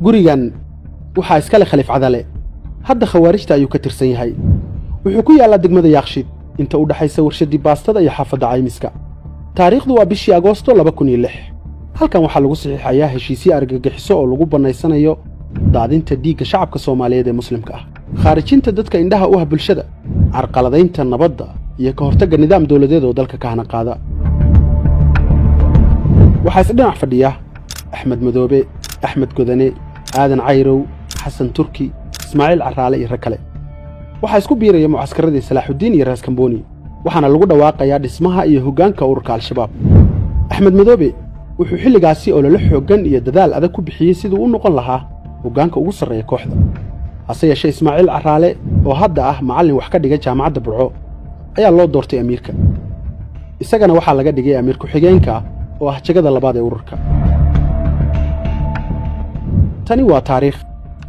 gurigan waxa iska leh Khaliif Cadale hadda khawaarijta ayuu ka tirsan yahay wuxuu ku yaalaa degmada Yaaqshid inta u dhaxaysa warshadii baastada iyo xaafadda Caymiska taariikhdu waa bishii Agoosto 2006 halkan waxa lagu saxiixayaa heshiisyo argagixiso oo lagu banaysanayo daadinta dhiigga shacabka Soomaaliyeed ee muslimka ah khaarijinta dadka indhaha u ah bulshada carqaladaynta nabadda iyo ka hortagga nidaam dawladeed oo dalka ka hana qaada waxa isdhinac fadhiya Axmed Madoobe Axmed Godane Aadan Cayrow Xasan Turki Ismaaciil Caraale iyo rakale waxa isku biiraya mucaaskaradii Salaaxudiin iyo Raas Kamboni waxaana lagu dhawaaqayaa dhismaha iyo hoggaanka ururka Al-Shabaab Axmed Madoobe wuxuu xilligaasi oo la xoogan iyo dadaal adag ku bixiyay sidoo uu noqon lahaa hoggaanka ugu sarreeya kooxda hase yeeshee Ismaaciil Caraale oo hadda ah macallin wax ka dhigay jaamacadda Burco ayaa loo doortay amiirka isagana waxa laga dhigay amiir ku xigeenka oo ah jagada labaad ee ururka tani waa taariikh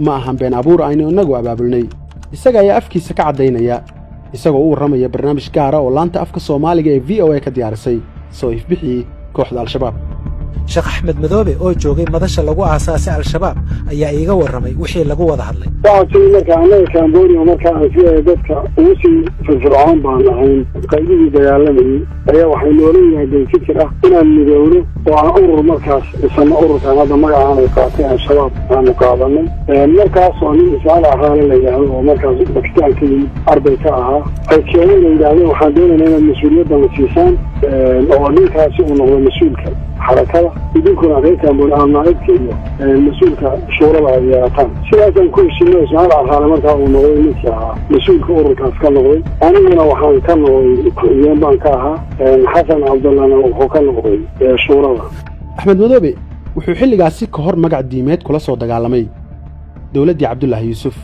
ma ahan been abuur aynu inagu abaabulnay isaga ayaa afkiisa ka cadeynaya isagoo u waramaya barnaamij gaar ah oo laanta afka Soomaaliga ee VOA ka diyaarisay soo ifbixi kooxda Al-Shabaab Sheekh Axmed Madoobe oo joogay madasha lagu aasaasay Al-Shabaab ayaa iiga waramay wixii lagu wada hadlay waxaan markaa anaga Kamboni markaa aan dadka ugu sii firfircoon baan ahayn qaybihii dagaalamayay ayaa waxay nooleeyahay fikir ah inaan midowno oo aan urur markaas isna ururkan hadda magaca ay qaatay Al-Shabaab aan qaadanay markaas oo nin Ismaaciil Caraale la yiraahdo oo markaas bakhtiyaankii arday ka ahaa ay keenayeen waxaan doonaynaa in mas'uuliyadda la siisaan oo ninkaasi uu noqdo mas'uulka حركة بدون كل هذا كان بناء نائبك مسؤول كشورى العياطان سلاسل كل شيء اسمه على مرتها ونوعين مسؤول كأورك كان نوعي أنا من وحنا كان نوعي يوم كاها حسن عبد الله وهو كان نوعي شورى أحمد مدوبي wuxuu xilligaasi ka hor magac diimeed kula soo dagaalamay dawladii Cabdullaah Yuusuf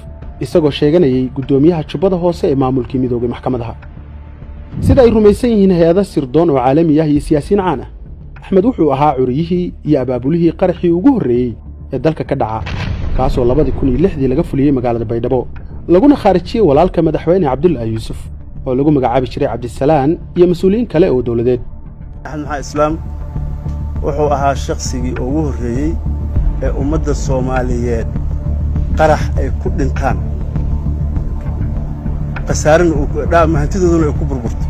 isagoo sheeganayay gudoomiyaha Jubbada Hoose ee maamulkii midowga maxkamadaha sida ay rumaysan yihiin hay'adaha sirdoon oo caalami ah iyo siyaasiyiin caan ah Axmed wuxuu ahaa curiyihii iyo abaabulihii qaraxii ugu horeeyay ee dalka ka dhaca kaasoo 2006 laga fuliyay magaalada Baydhabo laguna khaarijiyay walaalka madaxweyne Cabdullaah Yuusuf oo lagu magacaabi jiray Cabdisalaan iyo mas'uuliyiin kale oo dawladeed Axmed Islaam wuxuu ahaa shakhsigii ugu horeeyay ee ummadda Soomaaliyeed qarax ay ku dhintaan qasaarin uu hantidooduna ay ku burburto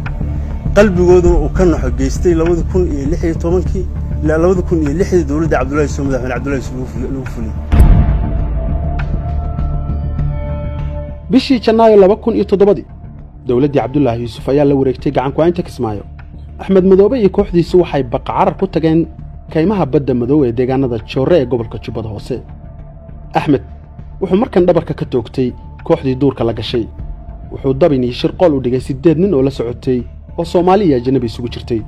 qalbigooduna uu ka naxo geystay 2016 ilaa 2006 dawladda Cabdullaah Yuusuf madaxweyne Cabdullaah Yuusuf lagu fuliyay bishii Janaayo 2007 dawladda Cabdullaah Yuusuf ayaa la wareegtay gacan ku haynta Kismaayo Axmed Madoobe iyo kooxdiisu waxay baqacar ku tageen kaymaha badda madow ee deegaanada Joore ee gobolka Jubbada Hoose Axmed wuxuu markan dhabarka ka toogtay kooxdii duurka la gashay wuxuu dabinii shirqool u dhigay 8 nin oo la socotay oo Soomaaliya ajnabi isugu jirtay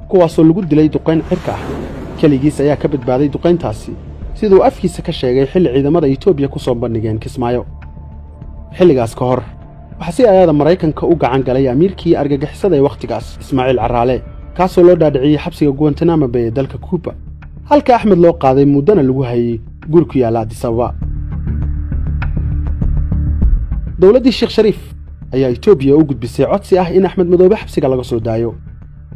kuwaasoo lagu dilay duqeyn cirka ah kaligiis ayaa ka badbaaday duqeyntaasi sidoo afkiisa ka sheegay xilli ciidamada Itoobiya ku soo bandhigeen Kismaayo xilligaas ka hor waxa si ayada Mareykanka u gacan galay amiirkii argagixisada ee waqtigaas Ismaaciil Caraale kaasoo loo dhaadhiciyay xabsiga Guantanamo Bay ee dalka Cuba halka Axmed loo qaaday muddana lagu hayay guri ku yaala Addis Ababa dawladii Sheekh Shariif ayaa Itoobiya u gudbisay codsi ah in Axmed Madoobe xabsiga laga soo daayo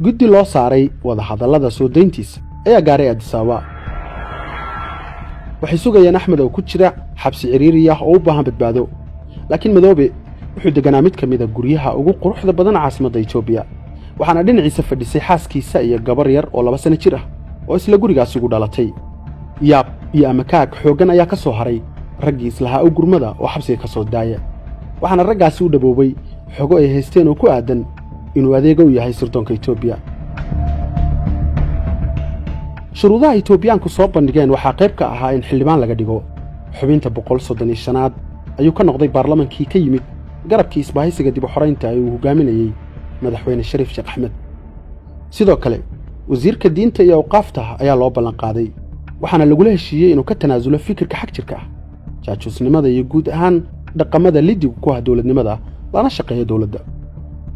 guddi loo saaray wada hadallada soo deyntiisa ayaa gaaray Addis Ababa waxay sugayeen Axmed oo ku jira xabsi ciriiri ah oo u baahan badbaado laakiin Madoobe wuxuu deganaa mid kamid ah guryaha ugu quruxda badan caasimadda Itoobiya waxaana dhinaciisa fadhisay xaaskiisa iyo gabar yar oo 2 sano jir ah oo isla gurigaas ugu dhalatay yaab iyo amakaag xoogan ayaa ka soo haray raggii islaha u gurmada oo xabsiga ka soo daaya waxaana raggaasi u dhaboobay xogo ay haysteen oo ku aadan inuu adeeg u yahay sirdoonka Itoobiya shuruudaha Itoobiyaanku soo bandhigeen waxa qayb ka ahaa in xildhibaan laga dhigo xubinta 135 ayuu ka noqday baarlamaankii ka yimid garabkii isbaahaysiga dib u xoreynta ay uu hogaaminayay madaxweyne Shariif Sheekh Axmed sidoo kale wasiirka diinta iyo awqaafta ayaa loo ballan qaaday waxaana lagu heshiiyay inuu ka tanaasulo fikirka xaq jirka ah jaajusnimada iyo guud ahaan dhaqamada lidii ku ah dawladnimada lana shaqeeyo dawladda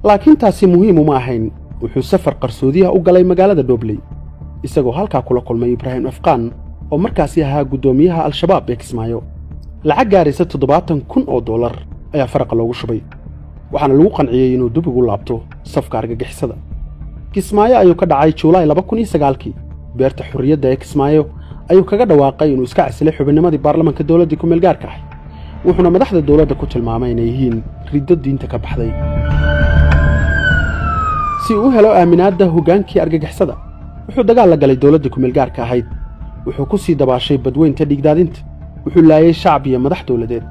laakiin taasi muhiim uma ahayn wuxuu safar qarsoodiyaha u galay magaalada Dobley isagoo halka kula kulmay Ibrahim Afqaan oo markaasi ahaa gudoomiyaha Al-Shabaab ee Kismaayo lacag gaaraysa $7,000 ayaa faraq loogu shubay waxaana lagu qanciyay inuu dib ugu laabto safka argagixisada Kismaayo ayuu ka dhacay Juulaay 2009 beerta xurriyadda ee Kismaayo ayuu kaga dhawaaqay inuu iska casilay xubinnimadii baarlamaanka dowladda ku meel gaarka ah wuxuuna madaxda dowladda ku tilmaamay inay yihiin riddo diinta ka baxday si uu helo aaminaadda hogaankii argagixisada wuxuu dagaal la galay dowladda ku meel gaarka ahayd wuxuu ku sii dabaashay badweynta dhigdaadinta wuxuu laayay shacab iyo madax dowladeed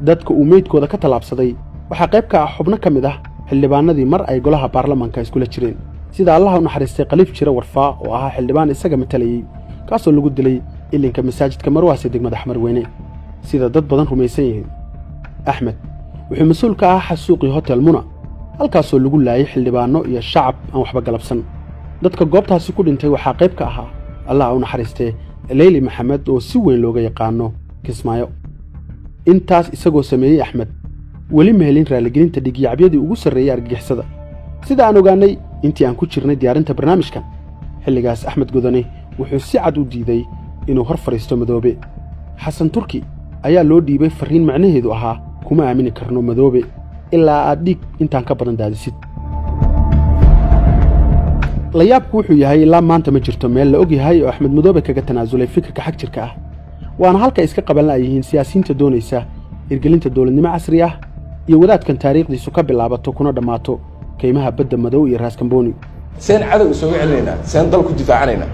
dadka uu meydkooda ka talaabsaday waxaa qayb ka ah xubno ka mid ah xildhibaanadii mar ay golaha baarlamaanka iskula jireen sida allaha u naxariistay Khaliif Jire Warfaa oo ahaa xildhibaan isaga matalayay kaasoo lagu dilay ilinka masaajidka Marwaas ee degmada Xamarweyne sida dad badan rumaysan yihiin Axmed wuxuu mas'uul ka ahaa xasuuqii Hotel Muna halkaasoo lagu laayay xildhibaano iyo shacab aan waxba galabsan dadka goobtaasi ku dhintay waxaa qayb ka ahaa allaha u naxariistay Leyli Maxamed oo si weyn looga yaqaano Kismaayo intaas isagoo sameeyay Axmed weli ma helin raaligelinta dhigiyacyadii ugu sarreeyay argagixisada sida aan ogaanay intii aan ku jirnay diyaarinta barnaamijkan xilligaas Axmed Godane wuxuu si cad u diiday inuu hor fariisto Madoobe Xasan Turki ayaa loo dhiibay fariin macnaheedu ahaa kuma aamini karno Madoobe ilaa aad dhig intaan ka badan daadisid la yaabku wuxuu yahay ilaa maanta ma jirto meel la og yahay oo Axmed Madoobe kaga tanaasulay fikirka xaq jirka ah waana halka iska qaban laayihiin siyaasiyiinta doonaysa hirgelinta dowladnimo casri ah iyo wadaadkan taariikhdiisu ka bilaabato kuna dhamaato kaymaha badda madow iyo raas kambooni seen cadow soo celinayna seen dal ku difaacanayna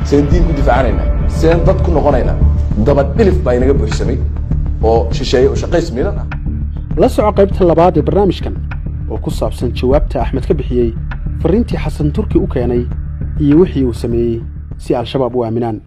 seen diin ku difaacanayna seen dad ku noqonayna daba dhilif baa inaga buuxsamay oo shisheeye oo shaqays miidan ah la soco qaybta labaad ee barnaamijkan oo ku saabsan jawaabta Axmed ka bixiyay fariintii Xasan Turki u keenay iyo wixii uu sameeyay si al-shabaab u aaminaan